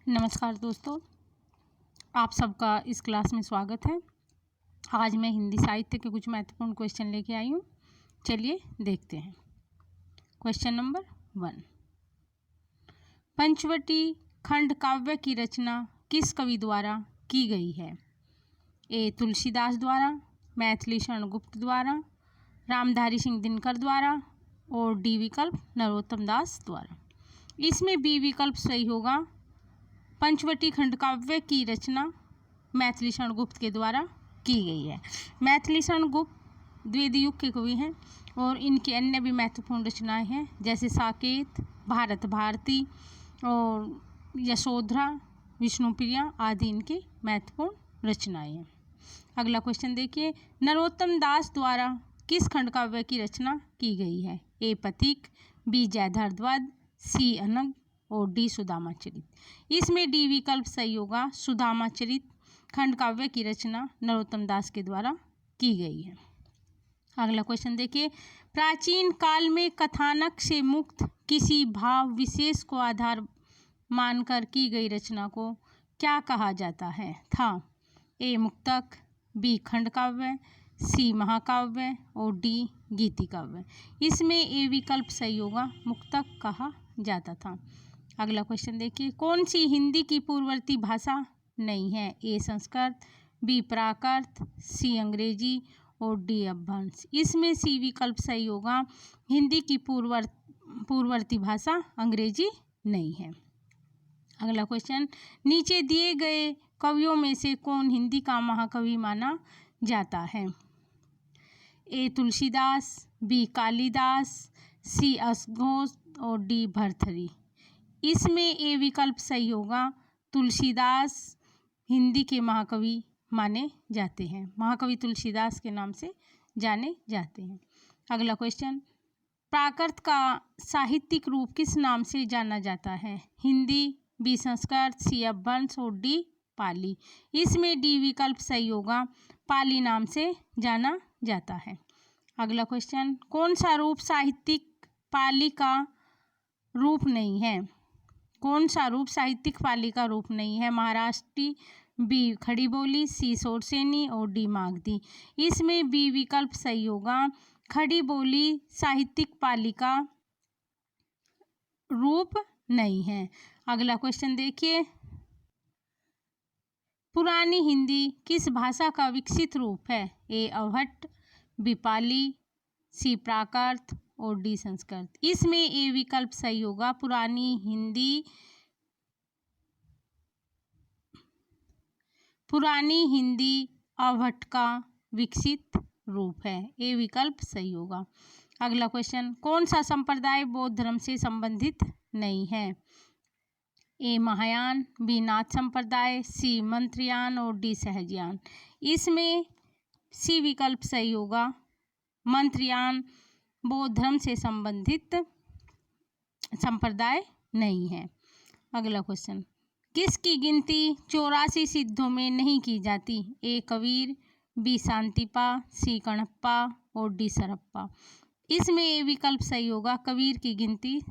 नमस्कार दोस्तों, आप सबका इस क्लास में स्वागत है। आज मैं हिंदी साहित्य के कुछ महत्वपूर्ण क्वेश्चन लेके आई हूँ। चलिए देखते हैं। क्वेश्चन नंबर 1, पंचवटी खंड काव्य की रचना किस कवि द्वारा की गई है? ए. तुलसीदास द्वारा, मैथिली शरण गुप्त द्वारा, रामधारी सिंह दिनकर द्वारा और डी विकल्प नरोत्तम दास द्वारा। इसमें बी विकल्प सही होगा। पंचवटी खंड काव्य की रचना मैथिली शरण गुप्त के द्वारा की गई है। मैथिली शरण गुप्त द्विवेद युग के कवि हैं और इनकी अन्य भी महत्वपूर्ण रचनाएं हैं, जैसे साकेत, भारत भारती और यशोधरा, विष्णुप्रिया आदि इनकी महत्वपूर्ण रचनाएं हैं। अगला क्वेश्चन देखिए, नरोत्तम दास द्वारा किस खंड काव्य की रचना की गई है? ए. पथिक, बी. जयद्रथवध, सी. अनग और डी. सुदामाचरित। इसमें डी विकल्प सही होगा। सुदामाचरित खंड काव्य की रचना नरोत्तम दास के द्वारा की गई है। अगला क्वेश्चन देखिए, प्राचीन काल में कथानक से मुक्त किसी भाव विशेष को आधार मानकर की गई रचना को क्या कहा जाता है? था ए. मुक्तक, बी. खंड काव्य, सी. महाकाव्य और डी. गीति काव्य। इसमें ए विकल्प सही होगा। मुक्तक कहा जाता था। अगला क्वेश्चन देखिए, कौन सी हिंदी की पूर्ववर्ती भाषा नहीं है? ए. संस्कृत, बी. प्राकृत, सी. अंग्रेजी और डी. अपभ्रंश। इसमें सी विकल्प सही होगा। हिंदी की पूर्ववर्ती भाषा अंग्रेजी नहीं है। अगला क्वेश्चन, नीचे दिए गए कवियों में से कौन हिंदी का महाकवि माना जाता है? ए. तुलसीदास, बी. कालिदास, सी. असघोष और डी. भर्तृहरि। इसमें ए विकल्प सही होगा। तुलसीदास हिंदी के महाकवि माने जाते हैं। महाकवि तुलसीदास के नाम से जाने जाते हैं। अगला क्वेश्चन, प्राकृत का साहित्यिक रूप किस नाम से जाना जाता है? हिंदी, बी. संस्कृत, सी. अपभ्रंश और डी. पाली। इसमें डी विकल्प सही होगा। पाली नाम से जाना जाता है। अगला क्वेश्चन, कौन सा रूप साहित्यिक पाली का रूप नहीं है? कौन सा रूप साहित्यिक पाली का रूप नहीं है? महाराष्ट्री, बी. खड़ी बोली, सी. शोरसेनी और डी. मागधी। इसमें बी विकल्प सही होगा। खड़ी बोली साहित्यिक पाली का रूप नहीं है। अगला क्वेश्चन देखिए, पुरानी हिंदी किस भाषा का विकसित रूप है? ए. अवहट्ट, बी. पाली, सी. प्राकृत और डी. संस्कृत। इसमें ए विकल्प सही होगा। पुरानी हिंदी अवहट्ट का विकसित रूप है। ए विकल्प सही होगा। अगला क्वेश्चन, कौन सा संप्रदाय बौद्ध धर्म से संबंधित नहीं है? ए. महायान, बी. नाथ संप्रदाय, सी. मंत्रयान और डी. सहजयान। इसमें सी विकल्प सही होगा। मंत्रयान बौद्ध धर्म से संबंधित संप्रदाय नहीं है। अगला क्वेश्चन, किसकी गिनती 84 सिद्धों में नहीं की जाती? ए. कबीर, बी. शांतिपा, सी. कणप्पा और डी. सरप्पा। इसमें ए विकल्प सही होगा। कबीर की गिनती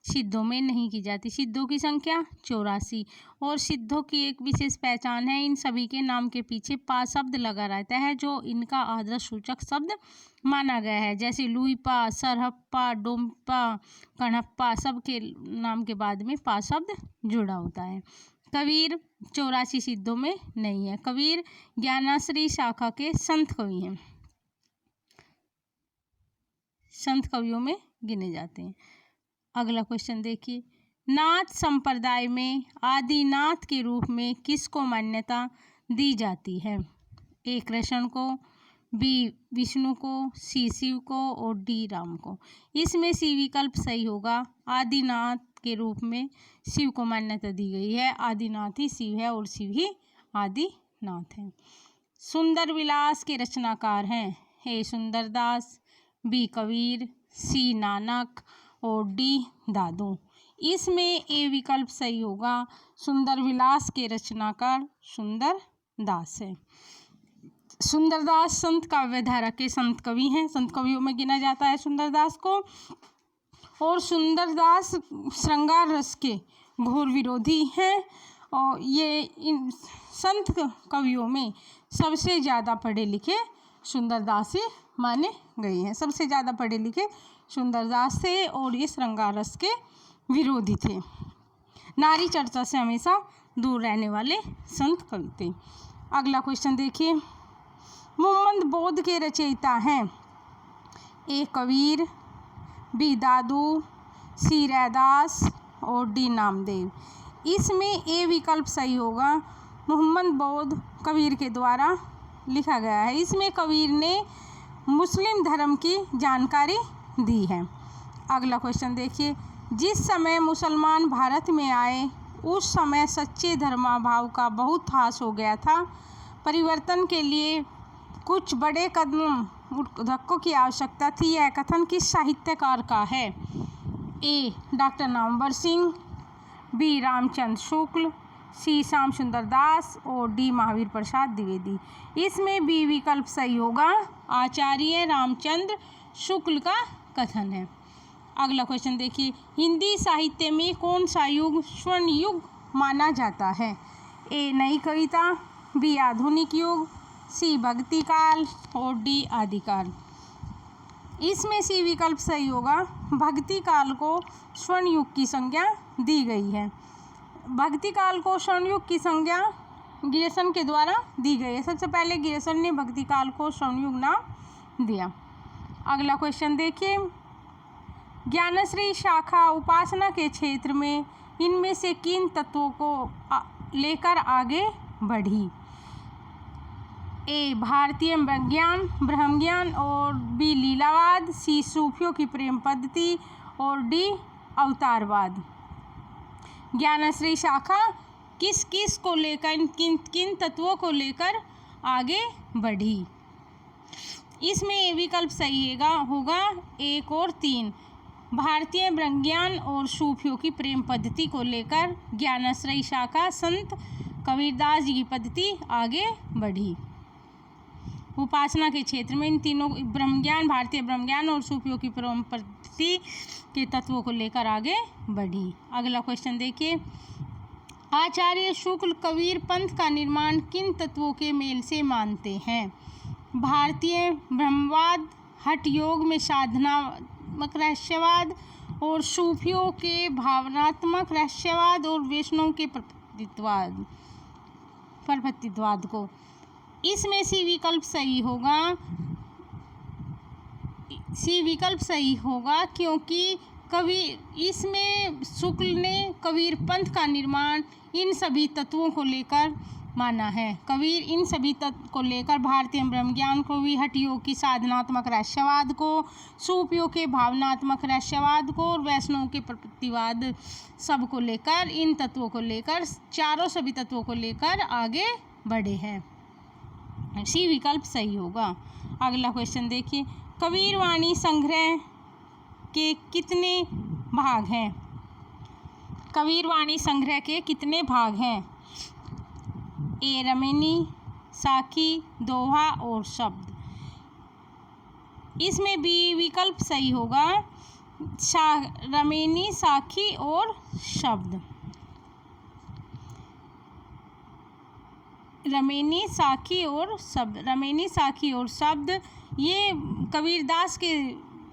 सिद्धों में नहीं की जाती। सिद्धों की संख्या 84 और सिद्धों की एक विशेष पहचान है, इन सभी के नाम के पीछे पा शब्द लगा रहता है, जो इनका आदर्श सूचक शब्द माना गया है। जैसे लुईपा, सरहप्पा, डोम्पा, कणप्पा, सब के नाम के बाद में पा शब्द जुड़ा होता है। कबीर 84 सिद्धों में नहीं है। कबीर ज्ञानाश्री शाखा के संत कवि हैं, संत कवियों में गिने जाते हैं। अगला क्वेश्चन देखिए, नाथ संप्रदाय में आदिनाथ के रूप में किसको मान्यता दी जाती है? ए. कृष्ण को, बी. विष्णु को, सी. शिव को और डी. राम को। इसमें सी विकल्प सही होगा। आदिनाथ के रूप में शिव को मान्यता दी गई है। आदिनाथ ही शिव है और शिव ही आदिनाथ है। सुंदर विलास के रचनाकार हैं ए. सुंदरदास, बी. कबीर, सी. नानक और डी. दादू। इसमें ए विकल्प सही होगा। सुंदर विलास के रचनाकार सुंदरदास है। सुंदरदास संत काव्यधारा के संत कवि हैं, संत कवियों में गिना जाता है सुंदरदास को। और सुंदरदास श्रृंगार रस के घोर विरोधी हैं और ये इन संत कवियों में सबसे ज़्यादा पढ़े लिखे सुंदरदास ही माने गए हैं। सबसे ज़्यादा पढ़े लिखे सुंदरदास थे और ये श्रृंगार रस के विरोधी थे। नारी चर्चा से हमेशा दूर रहने वाले संत कवि थे। अगला क्वेश्चन देखिए, मुहम्मद बौद्ध के रचयिता हैं? ए कबीर, बी दादू, सी रैदास और डी नामदेव। इसमें ए विकल्प सही होगा। मुहम्मद बौद्ध कबीर के द्वारा लिखा गया है। इसमें कबीर ने मुस्लिम धर्म की जानकारी दी है। अगला क्वेश्चन देखिए, जिस समय मुसलमान भारत में आए उस समय सच्चे धर्माभाव का बहुत ह्रास हो गया था। परिवर्तन के लिए कुछ बड़े कदम धक्कों की आवश्यकता थी। यह कथन किस साहित्यकार का है? ए डॉक्टर नामवर सिंह, बी रामचंद्र शुक्ल, सी श्याम सुंदर दास और डी महावीर प्रसाद द्विवेदी। इसमें बी विकल्प सही होगा। आचार्य रामचंद्र शुक्ल का कथन है। अगला क्वेश्चन देखिए, हिंदी साहित्य में कौन सा युग स्वर्ण युग माना जाता है? ए नई कविता, बी आधुनिक युग, सी भक्ति काल और डी आदिकाल। इसमें सी विकल्प सही होगा। भक्ति काल को स्वर्ण युग की संज्ञा दी गई है। भक्ति काल को स्वर्ण युग की संज्ञा गियर्सन के द्वारा दी गई है। सबसे पहले गियर्सन ने भक्ति काल को स्वर्ण युग नाम दिया। अगला क्वेश्चन देखिए, ज्ञानश्री शाखा उपासना के क्षेत्र में इनमें से किन तत्वों को लेकर आगे बढ़ी? ए भारतीय विज्ञान ब्रह्म ज्ञान और बी लीलावाद, सी सूफियों की प्रेम पद्धति और डी अवतारवाद। ज्ञानश्री शाखा किस किस को लेकर किन किन तत्वों को लेकर आगे बढ़ी? इसमें ए विकल्प सही होगा 1 और 3। भारतीय ब्रह्मज्ञान और सूफियों की प्रेम पद्धति को लेकर ज्ञानाश्रयी शाखा संत कबीरदास जी की पद्धति आगे बढ़ी। उपासना के क्षेत्र में इन तीनों ब्रह्मज्ञान, भारतीय ब्रह्मज्ञान और सूफियों की प्रेम पद्धति के तत्वों को लेकर आगे बढ़ी। अगला क्वेश्चन देखिए, आचार्य शुक्ल कबीर पंथ का निर्माण किन तत्वों के मेल से मानते हैं? भारतीय ब्रह्मवाद, हठ योग में साधनात्मक रहस्यवाद और सूफियों के भावनात्मक रहस्यवाद और वैष्णव के परपतित्ववाद को। इसमें सी विकल्प सही होगा। सी विकल्प सही होगा क्योंकि कबीर इसमें शुक्ल ने कबीर पंथ का निर्माण इन सभी तत्वों को लेकर माना है। कबीर इन सभी तत्व को लेकर भारतीय ब्रह्मज्ञान को भी, हठ योग की साधनात्मक रहस्यवाद को, सूफियों के भावनात्मक रहस्यवाद को और वैष्णव के प्रपत्तिवाद सब को लेकर, इन तत्वों को लेकर, चारों सभी तत्वों को लेकर आगे बढ़े हैं। सी विकल्प सही होगा। अगला क्वेश्चन देखिए, कबीर वाणी संग्रह के कितने भाग हैं? कबीर वाणी संग्रह के कितने भाग हैं? ए रमेनी, साखी, दोहा और शब्द। इसमें बी विकल्प सही होगा। रमेनी, साखी और शब्द। रमेनी, साखी और शब्द। रमेनी, साखी और शब्द ये कबीरदास के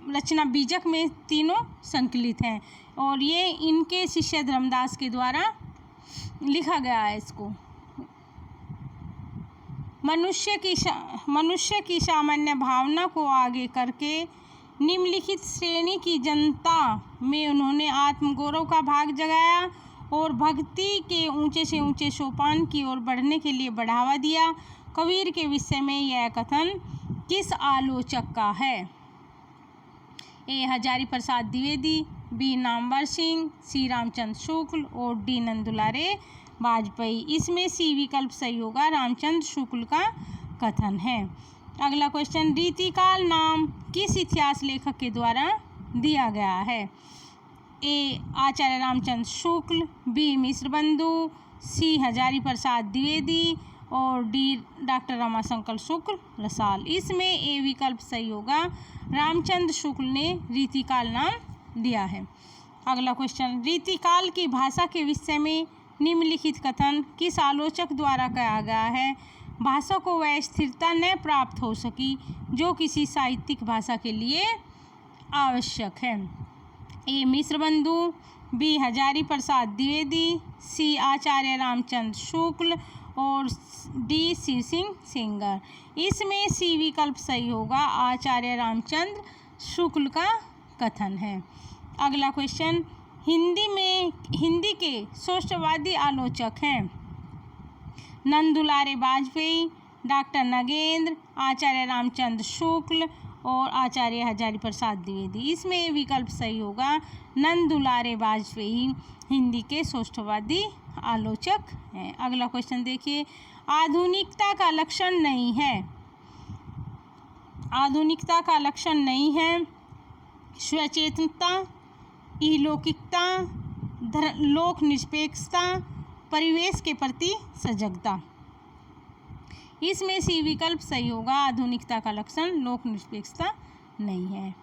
रचना बीजक में तीनों संकलित हैं और ये इनके शिष्य धर्मदास के द्वारा लिखा गया है। इसको मनुष्य की सामान्य भावना को आगे करके निम्नलिखित श्रेणी की जनता में उन्होंने आत्मगौरव का भाग जगाया और भक्ति के ऊंचे से ऊंचे सोपान की ओर बढ़ने के लिए बढ़ावा दिया। कबीर के विषय में यह कथन किस आलोचक का है? ए हजारी प्रसाद द्विवेदी, बी नामवर सिंह, सी रामचंद्र शुक्ल और डी नंदुलारे वाजपेयी। इसमें सी विकल्प सही होगा। रामचंद्र शुक्ल का कथन है। अगला क्वेश्चन, रीतिकाल नाम किस इतिहास लेखक के द्वारा दिया गया है? ए आचार्य रामचंद्र शुक्ल, बी मिश्र बंधु, सी हजारी प्रसाद द्विवेदी और डी डॉक्टर रमाशंकर शुक्ल रसाल। इसमें ए विकल्प सही होगा। रामचंद्र शुक्ल ने रीतिकाल नाम दिया है। अगला क्वेश्चन, रीतिकाल की भाषा के विषय में निम्नलिखित कथन किस आलोचक द्वारा कहा गया है? भाषा को वह स्थिरता न प्राप्त हो सकी जो किसी साहित्यिक भाषा के लिए आवश्यक है। ए मिश्र बंधु, बी हजारी प्रसाद द्विवेदी, सी आचार्य रामचंद्र शुक्ल और डी शिव सिंह सेंगर। इसमें सी विकल्प सही होगा, आचार्य रामचंद्र शुक्ल का कथन है। अगला क्वेश्चन, हिंदी के सोशवादी आलोचक हैं नंदुलारे वाजपेयी, डॉक्टर नगेंद्र, आचार्य रामचंद्र शुक्ल और आचार्य हजारी प्रसाद द्विवेदी। इसमें विकल्प सही होगा, नंदुलारे वाजपेयी हिंदी के सोशवादी आलोचक हैं। अगला क्वेश्चन देखिए, आधुनिकता का लक्षण नहीं है। आधुनिकता का लक्षण नहीं है स्वचेतनता, इलौकिकता, लोक निरपेक्षता, परिवेश के प्रति सजगता। इसमें सी विकल्प सही होगा, आधुनिकता का लक्षण लोक निरपेक्षता नहीं है।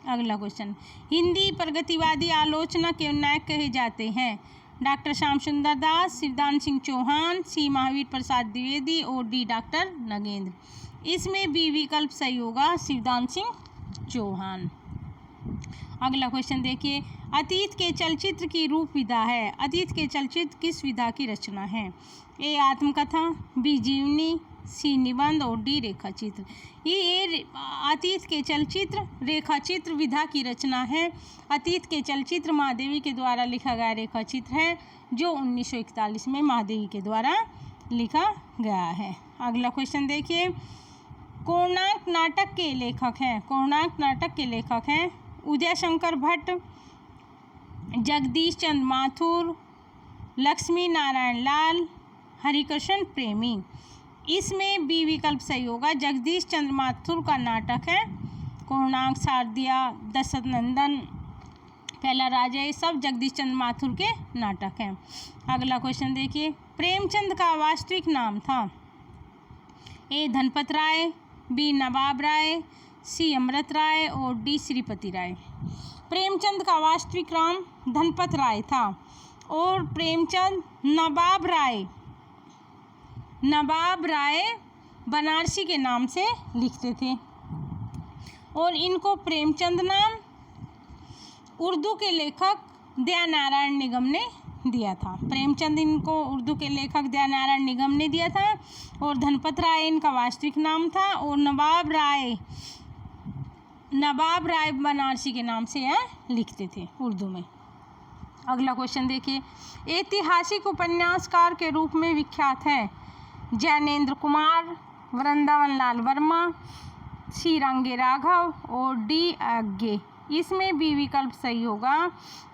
अगला क्वेश्चन, हिंदी प्रगतिवादी आलोचना के नायक कहे जाते हैं? डॉक्टर श्याम सुंदर दास, शिवदान सिंह चौहान, सी महावीर प्रसाद द्विवेदी और डी डॉक्टर नगेंद्र। इसमें बी विकल्प सही होगा, शिवदान सिंह चौहान। अगला क्वेश्चन देखिए, अतीत के चलचित्र की रूप विधा है। अतीत के चलचित्र किस विधा की रचना है? ए आत्मकथा, बी जीवनी, सी निबंध और डी रेखाचित्र। ये अतीत के चलचित्र रेखाचित्र विधा की रचना है। अतीत के चलचित्र महादेवी के द्वारा लिखा गया रेखाचित्र है जो 1941 में महादेवी के द्वारा लिखा गया है। अगला क्वेश्चन देखिए, कोणार्क नाटक के लेखक हैं? कोणार्क नाटक के लेखक हैं उदय शंकर भट्ट, जगदीश चंद्र माथुर, लक्ष्मी नारायण लाल, हरिकृष्ण प्रेमी। इसमें बी विकल्प सही होगा, जगदीश चंद्र माथुर का नाटक है कोणार्क, शारदिया, दशरथ नंदन, पहला राजा, ये सब जगदीश चंद्र माथुर के नाटक हैं। अगला क्वेश्चन देखिए, प्रेमचंद का वास्तविक नाम था? ए धनपत राय, बी नवाब राय, सी अमृत राय और डी श्रीपति राय। प्रेमचंद का वास्तविक नाम धनपत राय था और प्रेमचंद नवाब राय बनारसी के नाम से लिखते थे और इनको प्रेमचंद नाम उर्दू के लेखक दयानारायण निगम ने दिया था। प्रेमचंद इनको उर्दू के लेखक दयानारायण निगम ने दिया था और धनपत राय इनका वास्तविक नाम था और नवाब राय बनारसी के नाम से यह लिखते थे उर्दू में। अगला क्वेश्चन देखिए, ऐतिहासिक उपन्यासकार के रूप में विख्यात हैं जैनेन्द्र कुमार, वृंदावन लाल वर्मा, सी रंगे राघव और डी आज्ञे। इसमें बी विकल्प सही होगा,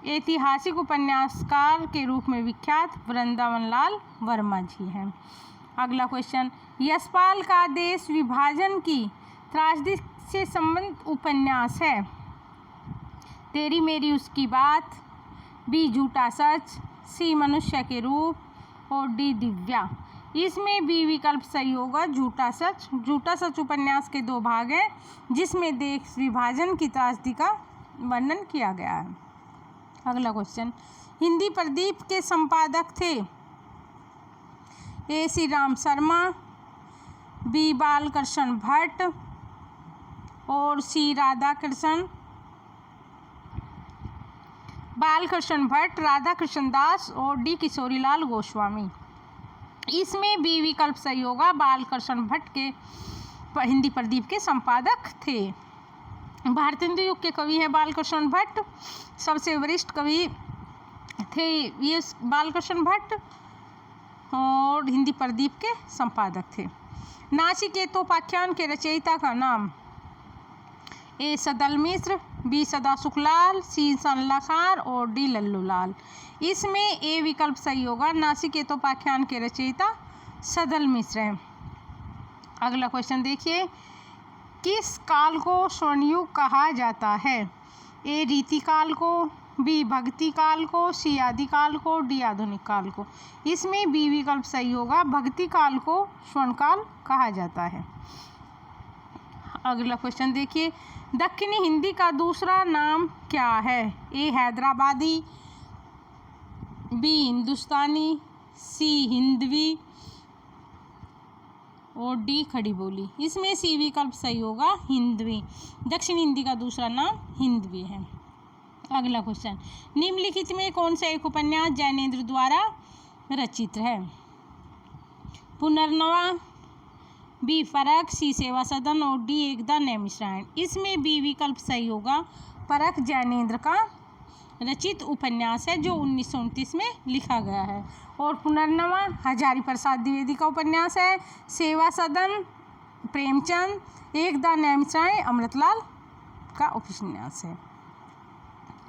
ऐतिहासिक उपन्यासकार के रूप में विख्यात वृंदावन लाल वर्मा जी हैं। अगला क्वेश्चन, यशपाल का देश विभाजन की त्रासदी से संबंधित उपन्यास है? तेरी मेरी उसकी बात, बी झूठा सच, सी मनुष्य के रूप और डी दिव्या। इसमें बी विकल्प सही होगा, झूठा सच। झूठा सच उपन्यास के 2 भाग हैं जिसमें देश विभाजन की त्रासदी का वर्णन किया गया है। अगला क्वेश्चन, हिंदी प्रदीप के संपादक थे? ए श्री राम शर्मा, बी बालकृष्ण भट्ट और सी बालकृष्ण भट्ट, राधा कृष्ण दास और डी किशोरीलाल गोस्वामी। इसमें बी विकल्प सही होगा, बालकृष्ण भट्ट के हिंदी प्रदीप के संपादक थे। भारतेंदु युग के कवि हैं बालकृष्ण भट्ट, सबसे वरिष्ठ कवि थे ये बालकृष्ण भट्ट और हिंदी प्रदीप के संपादक थे। नाचिकेतोपाख्यान के रचयिता का नाम? ए सदल मिश्र, बी सदा सुखलाल, सी सनलाखार और डी लल्लूलाल। इसमें ए विकल्प सही होगा, नाचिकेतोपाख्यान के रचयिता सदल मिश्र हैं। अगला क्वेश्चन देखिए, किस काल को स्वर्णयुग कहा जाता है? ए रीतिकाल को, बी भक्ति काल को, सी आदिकाल को, डी आधुनिक काल को। इसमें बी विकल्प सही होगा, भक्ति काल को स्वर्णकाल कहा जाता है। अगला क्वेश्चन देखिए, दक्षिणी हिंदी का दूसरा नाम क्या है? ए हैदराबादी, बी हिंदुस्तानी, सी हिंदवी और डी खड़ी बोली। इसमें सी विकल्प सही होगा, हिंदवी। दक्षिण हिंदी का दूसरा नाम हिंदवी है। अगला क्वेश्चन, निम्नलिखित में कौन सा एक उपन्यास जैनेन्द्र द्वारा रचित है? पुनर्नवा, बी फर्क, सी सेवा सदन और डी एकदा नैमिषारण्य। इसमें बी विकल्प सही होगा, फर्क जैनेन्द्र का रचित उपन्यास है जो 1929 में लिखा गया है। और पुनर्नवा हजारी प्रसाद द्विवेदी का उपन्यास है। सेवा सदन प्रेमचंद, एकदा नैमिषारण्य अमृतलाल का उपन्यास है।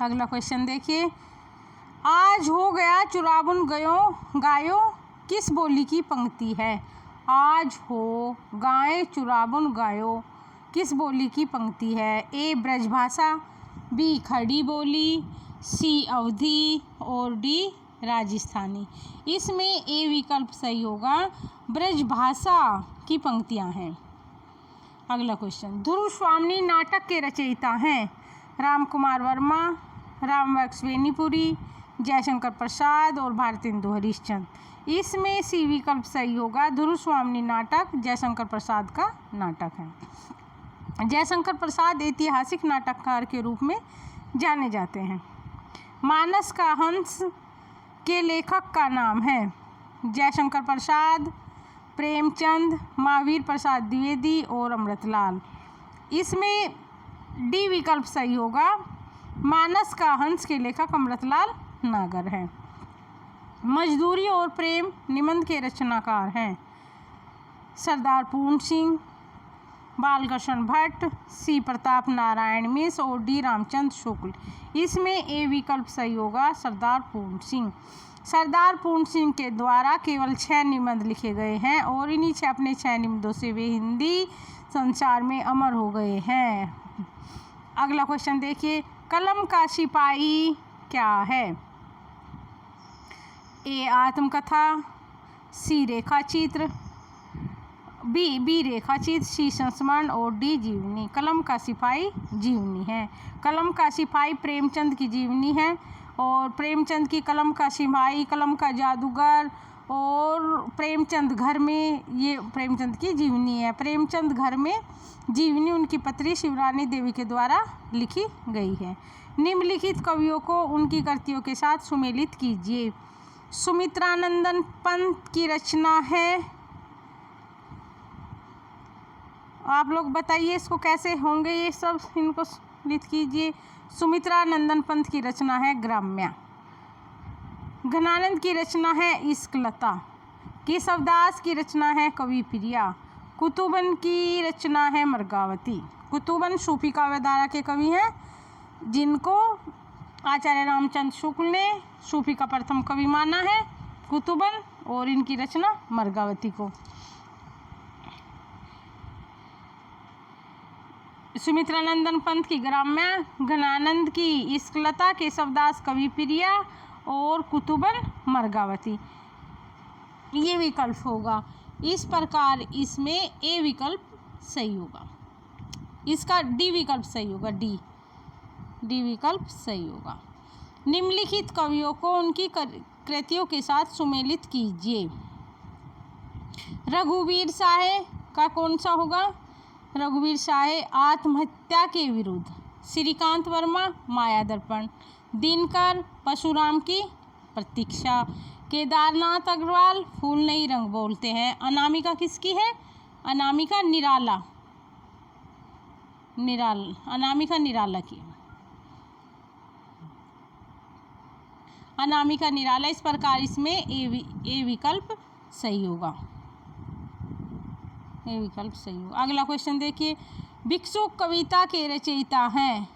अगला क्वेश्चन देखिए, आज हो गया चुराबुन गयो गायो किस बोली की पंक्ति है? आज हो गाय चुराबुन गायो किस बोली की पंक्ति है? ए ब्रजभाषा, बी खड़ी बोली, सी अवधी और डी राजस्थानी। इसमें ए विकल्प सही होगा, ब्रजभाषा की पंक्तियां हैं। अगला क्वेश्चन, ध्रुव स्वामी नाटक के रचयिता हैं राम कुमार वर्मा, रामवक्स बेनीपुरी, जयशंकर प्रसाद और भारतेंदु हरिश्चंद्र। इसमें सी विकल्प सही होगा, ध्रुव स्वामी नाटक जयशंकर प्रसाद का नाटक है। जयशंकर प्रसाद ऐतिहासिक नाटककार के रूप में जाने जाते हैं। मानस का हंस के लेखक का नाम है जयशंकर प्रसाद, प्रेमचंद, महावीर प्रसाद द्विवेदी और अमृतलाल। इसमें डी विकल्प सही होगा, मानस का हंस के लेखक अमृतलाल नागर हैं। मजदूरी और प्रेम निबंध के रचनाकार हैं सरदार पूर्ण सिंह, बालकृष्ण भट्ट, सी प्रताप नारायण मिश्र और डी रामचंद्र शुक्ल। इसमें ए विकल्प सही होगा, सरदार पूर्ण सिंह। सरदार पूर्ण सिंह के द्वारा केवल 6 निबंध लिखे गए हैं और इन्हीं अपने 6 निबंधों से वे हिंदी संसार में अमर हो गए हैं। अगला क्वेश्चन देखिए, कलम का सिपाही क्या है? ए आत्मकथा, सी रेखा चित्र, बी रेखा चित्र, सी संस्मरण और डी जीवनी। कलम का सिपाही जीवनी है। कलम का सिपाही प्रेमचंद की जीवनी है और प्रेमचंद की कलम का सिपाही, कलम का जादूगर और प्रेमचंद घर में, ये प्रेमचंद की जीवनी है। प्रेमचंद घर में जीवनी उनकी पत्री शिवरानी देवी के द्वारा लिखी गई है। निम्नलिखित कवियों को उनकी कृतियों के साथ सुमेलित कीजिए। सुमित्रानंदन पंत की रचना है, आप लोग बताइए इसको कैसे होंगे ये सब, इनको लिख कीजिए। सुमित्रानंदन पंत की रचना है ग्राम्या। घनानंद की रचना है इश्कलता। केशवदास की रचना है कवि प्रिया। कुतुबन की रचना है मृगावती। कुतुबन सूफी काव्यधारा के कवि हैं जिनको आचार्य रामचंद्र शुक्ल ने सूफी का प्रथम कवि माना है कुतुबन, और इनकी रचना मृगावती को। सुमित्रानंदन पंत की ग्राम्या, घनानंद की इश्कलता, केशवदास कवि प्रिया और कुतुबन मृगावती। ये विकल्प होगा। इस प्रकार इसमें ए विकल्प सही होगा, इसका डी विकल्प सही होगा, डी विकल्प सही होगा। निम्नलिखित कवियों को उनकी कृतियों के साथ सुमेलित कीजिए। रघुवीर साहे का कौन सा होगा? रघुवीर साहे आत्महत्या के विरुद्ध। श्रीकांत वर्मा माया दर्पण। दिनकर परशुराम की प्रतीक्षा। केदारनाथ अग्रवाल फूल नहीं रंग बोलते हैं। अनामिका किसकी है? अनामिका निराला, अनामिका निराला की, अनामिका निराला। इस प्रकार इसमें ए विकल्प सही होगा, ए विकल्प सही होगा। अगला क्वेश्चन देखिए, भिक्षुक कविता के रचयिता हैं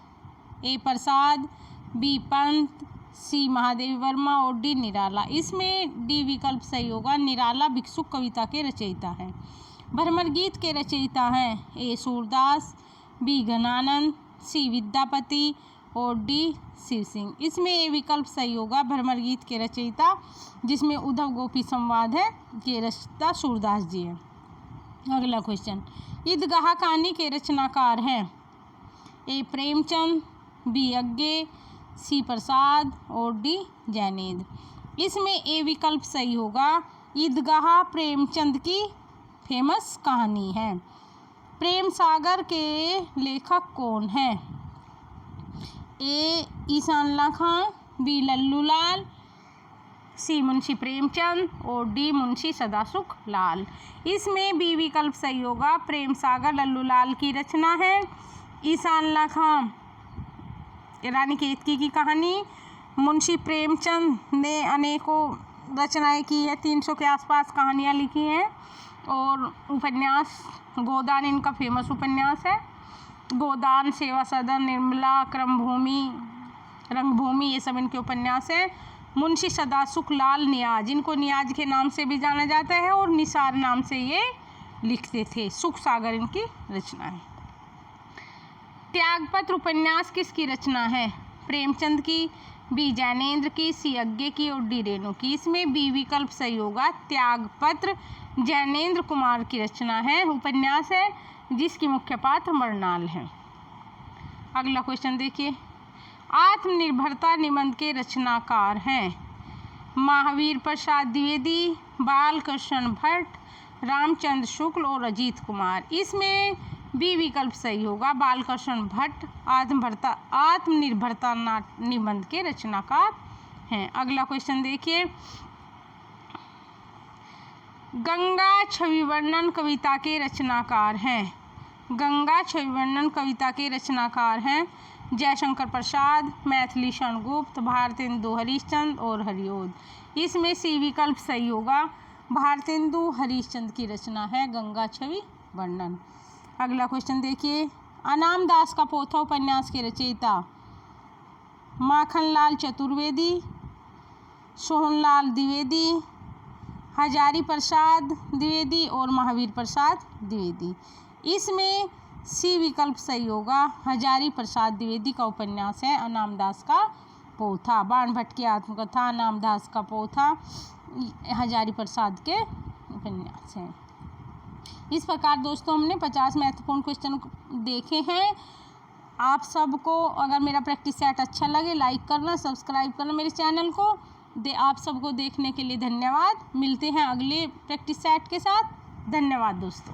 ए प्रसाद, बी पंत, सी महादेवी वर्मा और डी निराला। इसमें डी विकल्प सही होगा, निराला भिक्षुक कविता के रचयिता हैं। भ्रमर गीत के रचयिता हैं ए सूरदास, बी घनानंद, सी विद्यापति और डी शिव सिंह। इसमें ए विकल्प सही होगा, भ्रमर गीत के रचयिता जिसमें उद्धव गोपी संवाद है, ये रचयिता सूरदास जी हैं। अगला क्वेश्चन, ईदगाह कहानी के रचनाकार हैं? ए प्रेमचंद, बी अज्ञे, सी प्रसाद और डी जैनेन्द्र। इसमें ए विकल्प सही होगा। ईदगाह प्रेमचंद की फेमस कहानी है। प्रेम सागर के लेखक कौन हैं? ए ईसान अल्लाह खां, बी लल्लू लाल, सी मुंशी प्रेमचंद और डी मुंशी सदासुख लाल। इसमें बी विकल्प सही होगा। प्रेम सागर लल्लू लाल की रचना है। ईसान अल्लाह खां रानी केतकी की कहानी, मुंशी प्रेमचंद ने अनेकों रचनाएं की है, 300 के आसपास कहानियाँ लिखी हैं। और उपन्यास गोदान इनका फेमस उपन्यास है। गोदान, सेवा सदन, निर्मला, क्रमभूमि, रंगभूमि, ये सब इनके उपन्यास हैं। मुंशी सदासुख लाल नियाज, इनको नियाज के नाम से भी जाना जाता है और निसार नाम से ये लिखते थे। सुख सागर इनकी रचना है। त्यागपत्र उपन्यास किसकी रचना है? प्रेमचंद की, बी जैनेन्द्र की, सी अज्ञे की और डी रेणु की। इसमें बी विकल्प सही होगा। त्यागपत्र जैनेन्द्र कुमार की रचना है, उपन्यास है, जिसकी मुख्य पात्र मरनाल है। अगला क्वेश्चन देखिए, आत्मनिर्भरता निबंध के रचनाकार हैं? महावीर प्रसाद द्विवेदी, बालकृष्ण भट्ट, रामचंद्र शुक्ल और अजीत कुमार। इसमें बी विकल्प सही होगा। बालकृष्ण भट्ट आत्मनिर्भरता निबंध के रचनाकार हैं। अगला क्वेश्चन देखिए, गंगा छवि वर्णन कविता के रचनाकार हैं? गंगा छवि वर्णन कविता के रचनाकार हैं जयशंकर प्रसाद, मैथिली शरण गुप्त, भारतेंदु हरिश्चंद्र और हरिओद। इसमें सी विकल्प सही होगा। भारतेंदु हरिश्चंद्र की रचना है गंगा छवि वर्णन। अगला क्वेश्चन देखिए, अनाम दास का पोथा उपन्यास के रचयिता? माखनलाल चतुर्वेदी, सोहनलाल द्विवेदी, हजारी प्रसाद द्विवेदी और महावीर प्रसाद द्विवेदी। इसमें सी विकल्प सही होगा। हजारी प्रसाद द्विवेदी का उपन्यास है अनाम दास का पोथा। बाण भट्ट की आत्मकथा अनाम दास का पोथा हजारी प्रसाद के उपन्यास हैं। इस प्रकार दोस्तों हमने 50 महत्वपूर्ण क्वेश्चन देखे हैं। आप सबको अगर मेरा प्रैक्टिस सेट अच्छा लगे लाइक करना, सब्सक्राइब करना मेरे चैनल को। आप सबको देखने के लिए धन्यवाद। मिलते हैं अगले प्रैक्टिस सेट के साथ। धन्यवाद दोस्तों।